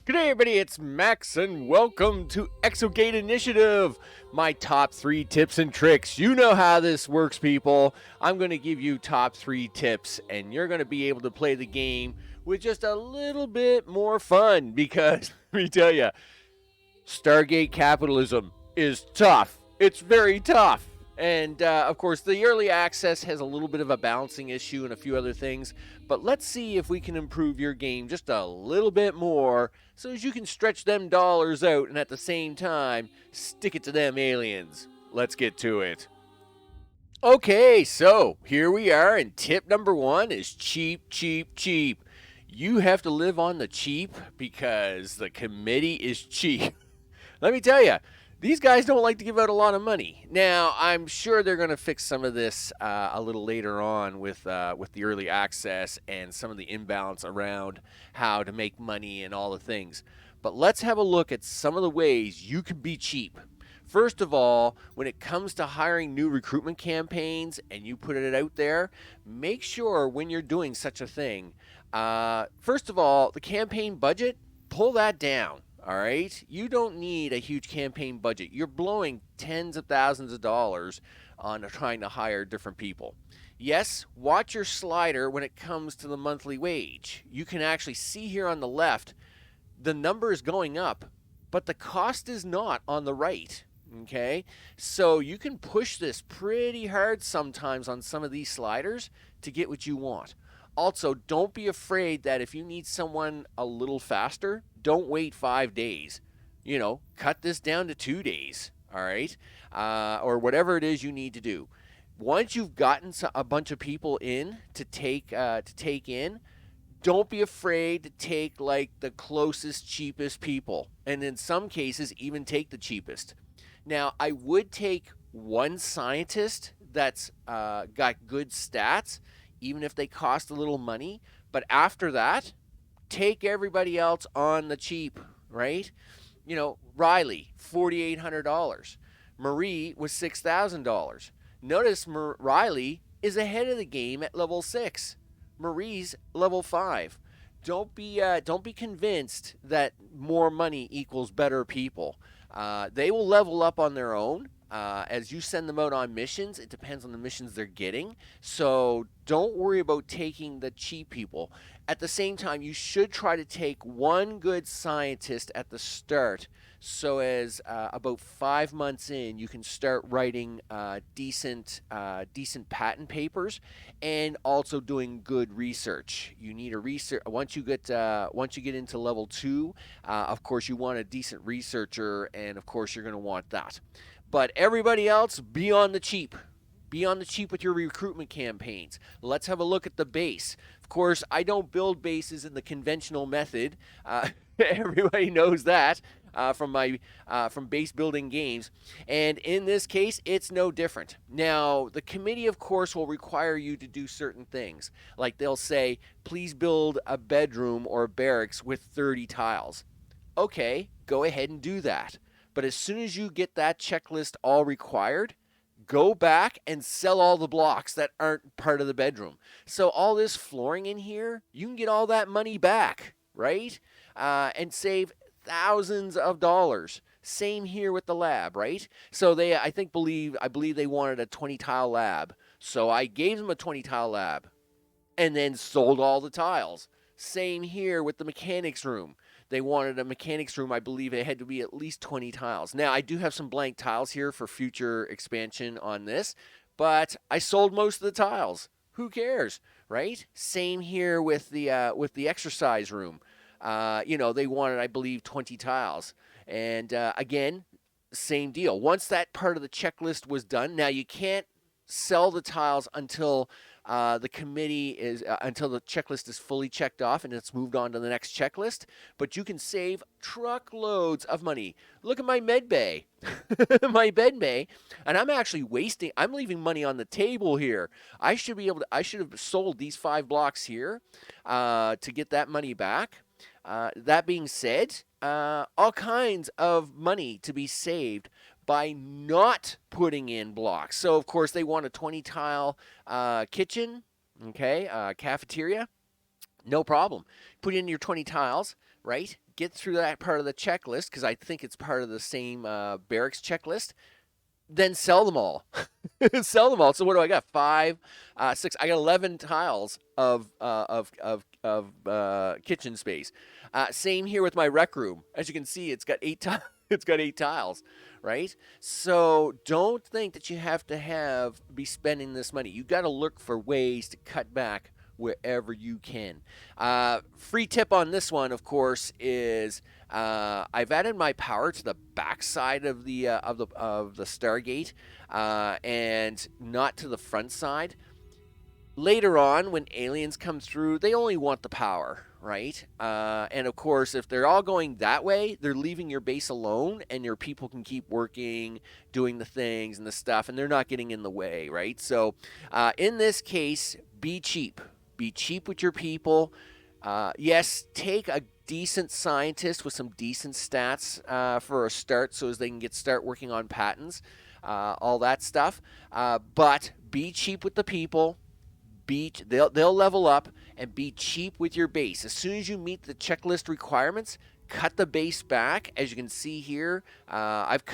G'day everybody, it's Max and welcome to Exogate Initiative, my top 3 tips and tricks. You know how this works, people. I'm going to give you top 3 tips and you're going to be able to play the game with just a little bit more fun because, let me tell you, Stargate capitalism is tough. It's very tough. And of course, the early access has a little bit of a balancing issue and a few other things. But let's see if we can improve your game just a little bit more so as you can stretch them dollars out and at the same time stick it to them aliens. Let's get to it. Okay, so here we are, and tip number 1 is cheap, cheap, cheap. You have to live on the cheap because the committee is cheap. Let me tell you, these guys don't like to give out a lot of money. Now, I'm sure they're going to fix some of this a little later on with the early access and some of the imbalance around how to make money and all the things. But let's have a look at some of the ways you can be cheap. First of all, when it comes to hiring new recruitment campaigns and you put it out there, make sure when you're doing such a thing, first of all, the campaign budget, pull that down. All right, you don't need a huge campaign budget. You're blowing tens of thousands of dollars on trying to hire different people. Yes, watch your slider when it comes to the monthly wage. You can actually see here on the left, the number is going up, but the cost is not on the right. Okay, so you can push this pretty hard sometimes on some of these sliders to get what you want. Also, don't be afraid that if you need someone a little faster, don't wait 5 days. Cut this down to 2 days, all right? Or whatever it is you need to do. Once you've gotten a bunch of people in to take in, don't be afraid to take like the closest, cheapest people, and in some cases, even take the cheapest. Now, I would take one scientist that's got good stats, even if they cost a little money. But after that, take everybody else on the cheap, right? Riley, $4,800. Marie was $6,000. Notice Riley is ahead of the game at level 6. Marie's level 5. Don't be convinced that more money equals better people. They will level up on their own. As you send them out on missions, it depends on the missions they're getting. So don't worry about taking the cheap people. At the same time, you should try to take one good scientist at the start so as about 5 months in, you can start writing decent patent papers and also doing good research. You need a research once you get into level 2. Of course, you want a decent researcher, and of course, you're going to want that. But everybody else, be on the cheap. Be on the cheap with your recruitment campaigns. Let's have a look at the base. Of course, I don't build bases in the conventional method. Everybody knows that from base building games. And in this case, it's no different. Now, the committee, of course, will require you to do certain things. Like they'll say, please build a bedroom or a barracks with 30 tiles. Okay, go ahead and do that. But as soon as you get that checklist all required, go back and sell all the blocks that aren't part of the bedroom. So all this flooring in here, you can get all that money back, right? And save thousands of dollars. Same here with the lab, right? So I believe they wanted a 20 tile lab. So I gave them a 20 tile lab and then sold all the tiles. Same here with the mechanics room. They wanted a mechanics room. I believe it had to be at least 20 tiles. Now, I do have some blank tiles here for future expansion on this, but I sold most of the tiles. Who cares, right? Same here with the exercise room. They wanted, I believe, 20 tiles. And again, same deal. Once that part of the checklist was done, now you can't sell the tiles until the committee is until the checklist is fully checked off and it's moved on to the next checklist. But you can save truckloads of money. Look at my med bay, my bed bay, and I'm leaving money on the table here. I should have sold these 5 blocks here to get that money back. That being said, all kinds of money to be saved by not putting in blocks. So, of course, they want a 20 tile kitchen, okay, cafeteria. No problem. Put in your 20 tiles, right? get through that part of the checklist, because I think it's part of the same barracks checklist, then sell them all. Sell them all. So what do I got? 5, 6. I got 11 tiles of kitchen space. Same here with my rec room. As you can see, it's got 8 tiles. It's got 8 tiles, right? So don't think that you have to be spending this money. You got to look for ways to cut back wherever you can. Free tip on this one, of course, is I've added my power to the backside of the Stargate, and not to the front side. Later on, when aliens come through, they only want the power, right? And of course, if they're all going that way, they're leaving your base alone, and your people can keep working, doing the things and the stuff, and they're not getting in the way, right? So, in this case, be cheap. Be cheap with your people. Yes, take a decent scientist with some decent stats for a start, so as they can start working on patents, all that stuff. But be cheap with the people. They'll level up, and be cheap with your base. As soon as you meet the checklist requirements, cut the base back. As you can see here, I've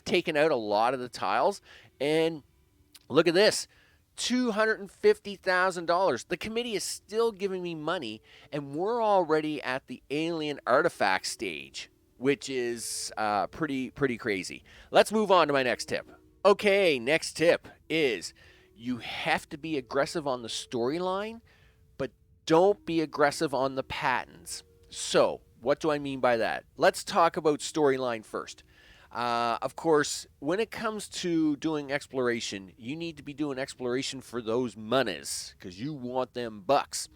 taken out a lot of the tiles, and look at this. $250,000. The committee is still giving me money, and we're already at the alien artifact stage, which is pretty crazy. Let's move on to my next tip. Okay, next tip is you have to be aggressive on the storyline, but don't be aggressive on the patents. So, what do I mean by that? Let's talk about storyline first. Of course, when it comes to doing exploration, you need to be doing exploration for those monies, because you want them bucks.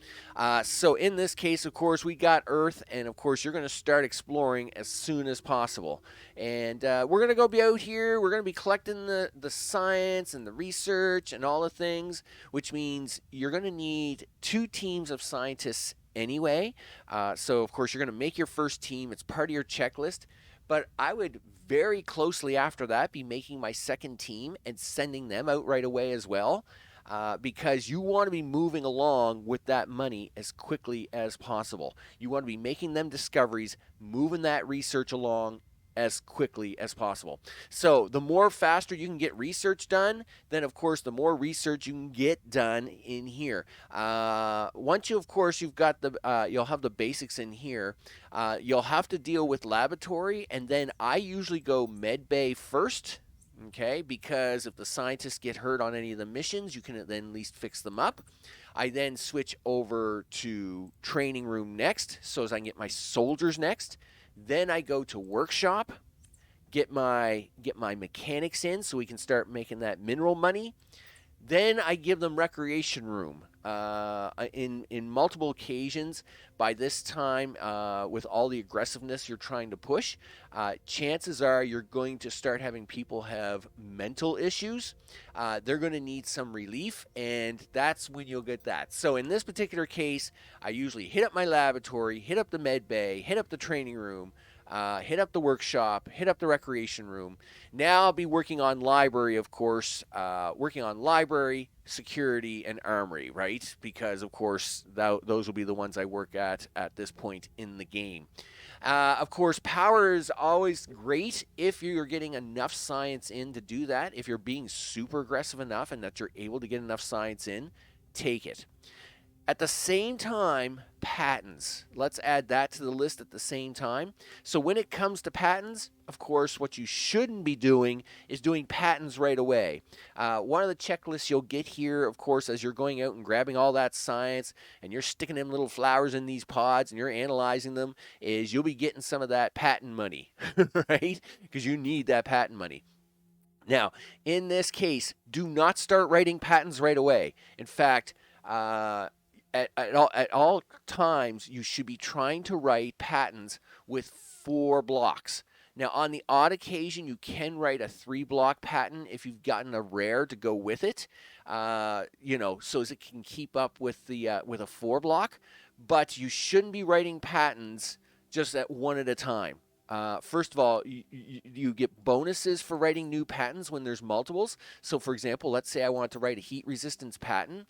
So in this case, of course, we got Earth, and of course, you're going to start exploring as soon as possible. And we're going to go be out here. We're going to be collecting the science and the research and all the things, which means you're going to need 2 teams of scientists anyway. So, of course, you're going to make your first team. It's part of your checklist. But I would very closely after that be making my second team and sending them out right away as well, because you want to be moving along with that money as quickly as possible. You want to be making them discoveries, moving that research along as quickly as possible. So the more faster you can get research done, then of course the more research you can get done in here. Once you, of course, you've got you'll have the basics in here. You'll have to deal with laboratory, and then I usually go med bay first. Okay, because if the scientists get hurt on any of the missions, you can then at least fix them up. I then switch over to training room next, so as I can get my soldiers next. Then I go to workshop, get my mechanics in so we can start making that mineral money. Then I give them recreation room. In multiple occasions, by this time, with all the aggressiveness you're trying to push, chances are you're going to start having people have mental issues. They're going to need some relief, and that's when you'll get that. So in this particular case, I usually hit up my laboratory, hit up the med bay, hit up the training room, hit up the workshop, hit up the recreation room. Now I'll be working on library, of course, security, and armory, right? Because, of course, those will be the ones I work at this point in the game. Of course, power is always great if you're getting enough science in to do that. If you're being super aggressive enough and that you're able to get enough science in, take it. At the same time, patents. Let's add that to the list at the same time. So when it comes to patents, of course, what you shouldn't be doing is doing patents right away. One of the checklists you'll get here, of course, as you're going out and grabbing all that science and you're sticking them little flowers in these pods and you're analyzing them, is you'll be getting some of that patent money, right? Because you need that patent money. Now, in this case, do not start writing patents right away. In fact, at all times, you should be trying to write patents with 4 blocks. Now, on the odd occasion, you can write a 3-block patent if you've gotten a rare to go with it, so as it can keep up with a 4-block. But you shouldn't be writing patents just at one at a time. First of all, you get bonuses for writing new patents when there's multiples. So, for example, let's say I want to write a heat resistance patent.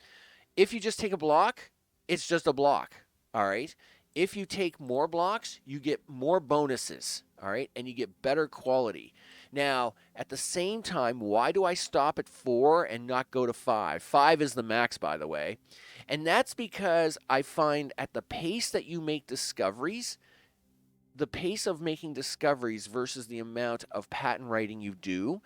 If you just take a block, it's just a block, all right? If you take more blocks, you get more bonuses, all right, and you get better quality. Now, at the same time, why do I stop at 4 and not go to 5? 5 is the max, by the way. And that's because I find at the pace that you make discoveries, the pace of making discoveries versus the amount of patent writing you do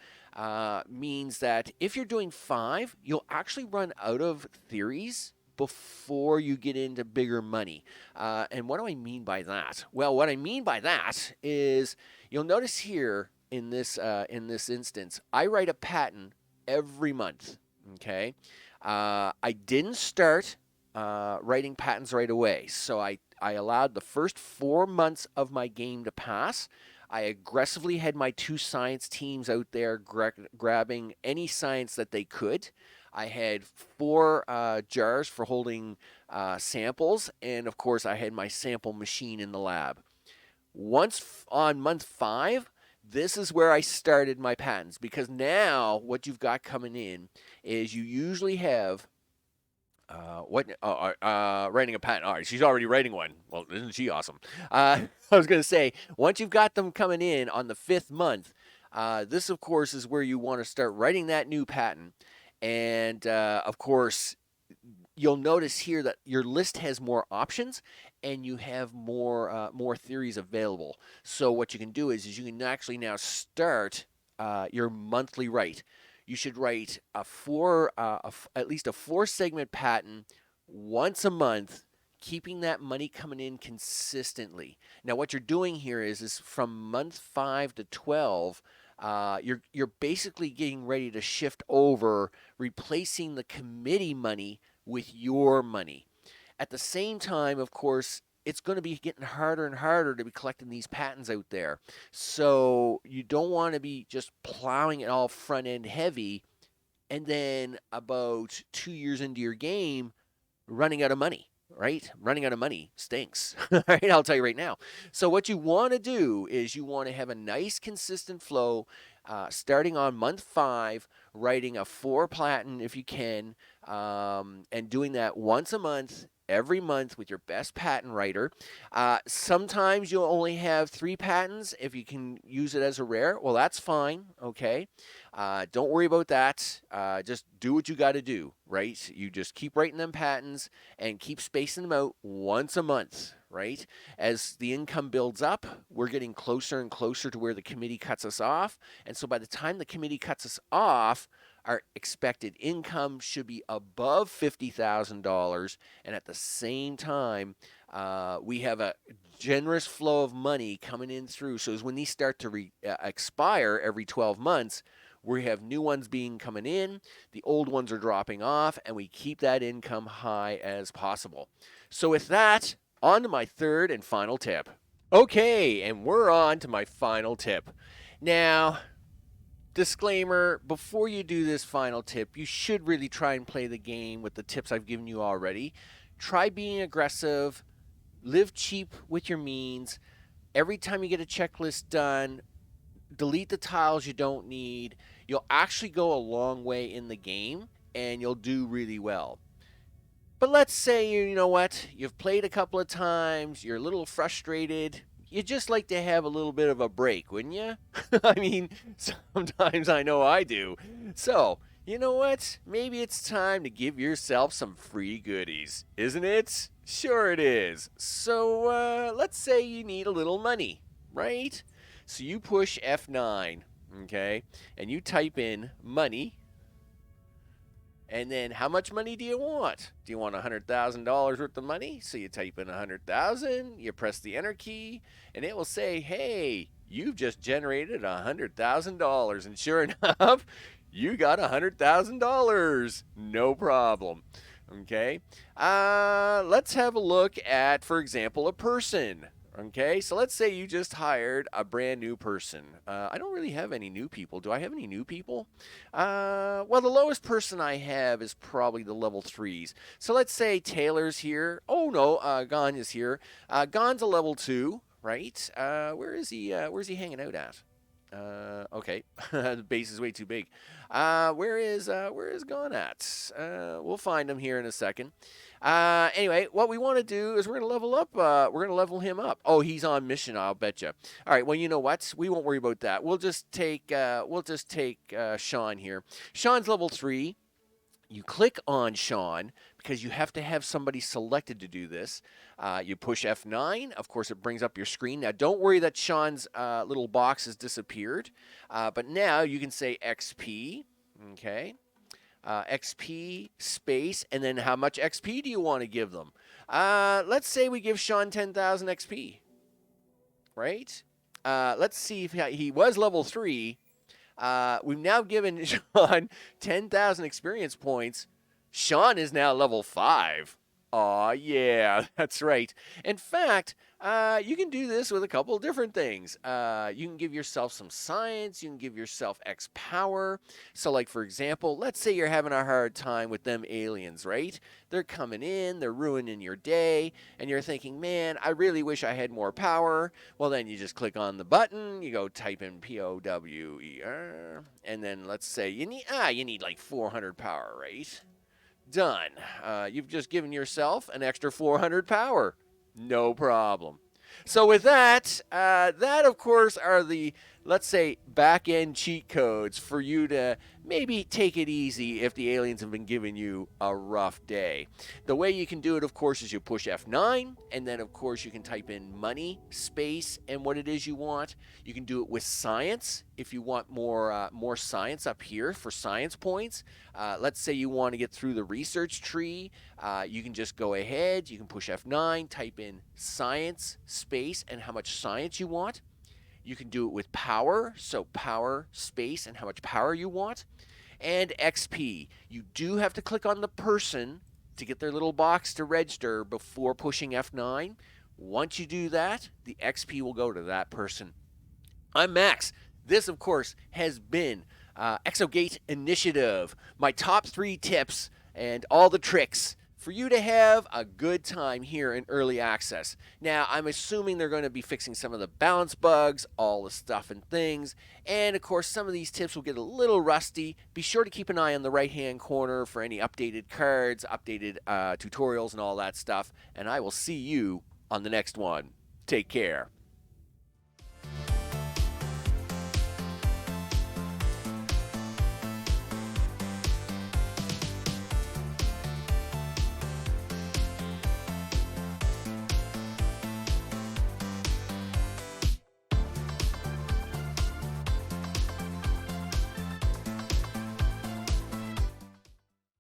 means that if you're doing 5, you'll actually run out of theories before you get into bigger money. And what do I mean by that? Well, what I mean by that is you'll notice here in this instance, I write a patent every month. Okay, I didn't start writing patents right away, so I allowed the first 4 months of my game to pass. I aggressively had my 2 science teams out there grabbing any science that they could. I had 4 jars for holding samples, and of course, I had my sample machine in the lab. Once on month 5, this is where I started my patents, because now what you've got coming in is you usually have writing a patent. All right, she's already writing one. Well, isn't she awesome? I was going to say, once you've got them coming in on the 5th month, this, of course, is where you want to start writing that new patent. And, of course, you'll notice here that your list has more options and you have more theories available. So what you can do is you can actually now start your monthly write. You should write at least a 4-segment patent once a month, keeping that money coming in consistently. Now, what you're doing here is from month 5 to 12, you're basically getting ready to shift over, replacing the committee money with your money. At the same time, of course, it's going to be getting harder and harder to be collecting these patents out there. So you don't want to be just plowing it all front end heavy and then about 2 years into your game running out of money. Right? Running out of money stinks. Right? I'll tell you right now. So what you want to do is you want to have a nice consistent flow, starting on month 5, writing a 4 platinum if you can, and doing that once a month, every month with your best patent writer. Sometimes you'll only have 3 patents if you can use it as a rare. Well, that's fine. Okay. Don't worry about that. Just do what you got to do, right? You just keep writing them patents and keep spacing them out once a month, right? As the income builds up, we're getting closer and closer to where the committee cuts us off. And so by the time the committee cuts us off, our expected income should be above $50,000. And at the same time, we have a generous flow of money coming in through. So as when these start to expire every 12 months, we have new ones coming in, the old ones are dropping off, and we keep that income high as possible. So with that, on to my 3rd and final tip. Okay, and we're on to my final tip. Now, disclaimer, before you do this final tip, you should really try and play the game with the tips I've given you already. Try being aggressive, live cheap with your means. Every time you get a checklist done, delete the tiles you don't need. You'll actually go a long way in the game, and you'll do really well. But let's say, you know what, you've played a couple of times, you're a little frustrated, you'd just like to have a little bit of a break, wouldn't you? I mean, sometimes I know I do. So, you know what, maybe it's time to give yourself some free goodies, isn't it? Sure it is. So, let's say you need a little money, right? So you push F9, okay, and you type in money, and then how much money do you want? Do you want $100,000 worth of money? So you type in 100,000, you press the enter key, and it will say, hey, you've just generated $100,000. And sure enough, you got $100,000. No problem. Okay. Let's have a look at, for example, a person. Okay, so let's say you just hired a brand new person. I don't really have any new people. Do I have any new people? Well, the lowest person I have is probably the level 3s. So let's say Taylor's here. Oh, no, Ganya's here. Gan's a level 2, right? Where is he hanging out at? Okay, the base is way too big. Where is gone at? We'll find him here in a second. Anyway, what we want to do is we're gonna level up. We're gonna level him up. Oh, he's on mission. I'll bet you. All right. Well, you know what? We won't worry about that. We'll just take Sean here. Sean's level 3. You click on Sean because you have to have somebody selected to do this. You push F9. Of course, it brings up your screen. Now, don't worry that Sean's little box has disappeared. But now you can say XP. Okay. XP space. And then how much XP do you want to give them? Let's say we give Sean 10,000 XP. Right? Let's see if he was level 3. We've now given Sean 10,000 experience points. Sean is now level 5. Aw, yeah, that's right. In fact, you can do this with a couple different things. You can give yourself some science. You can give yourself X power. So, like, for example, let's say you're having a hard time with them aliens, right? They're coming in, they're ruining your day, and you're thinking, man, I really wish I had more power. Well, then you just click on the button, you go type in POWER, and then let's say you need like 400 power, right? Done. You've just given yourself an extra 400 power. No problem. So with that, that of course are the, let's say, back-end cheat codes for you to maybe take it easy if the aliens have been giving you a rough day. The way you can do it, of course, is you push F9, and then, of course, you can type in money, space, and what it is you want. You can do it with science if you want more science up here for science points. Let's say you want to get through the research tree. You can just go ahead. You can push F9, type in science, space, and how much science you want. You can do it with power, so power, space, and how much power you want. And XP. You do have to click on the person to get their little box to register before pushing F9. Once you do that, the XP will go to that person. I'm Max. This, of course, has been Exogate Initiative. My top 3 tips and all the tricks for you to have a good time here in early access. Now, I'm assuming they're going to be fixing some of the balance bugs, all the stuff and things, and of course, some of these tips will get a little rusty. Be sure to keep an eye on the right-hand corner for any updated cards, updated tutorials, and all that stuff, and I will see you on the next one. Take care.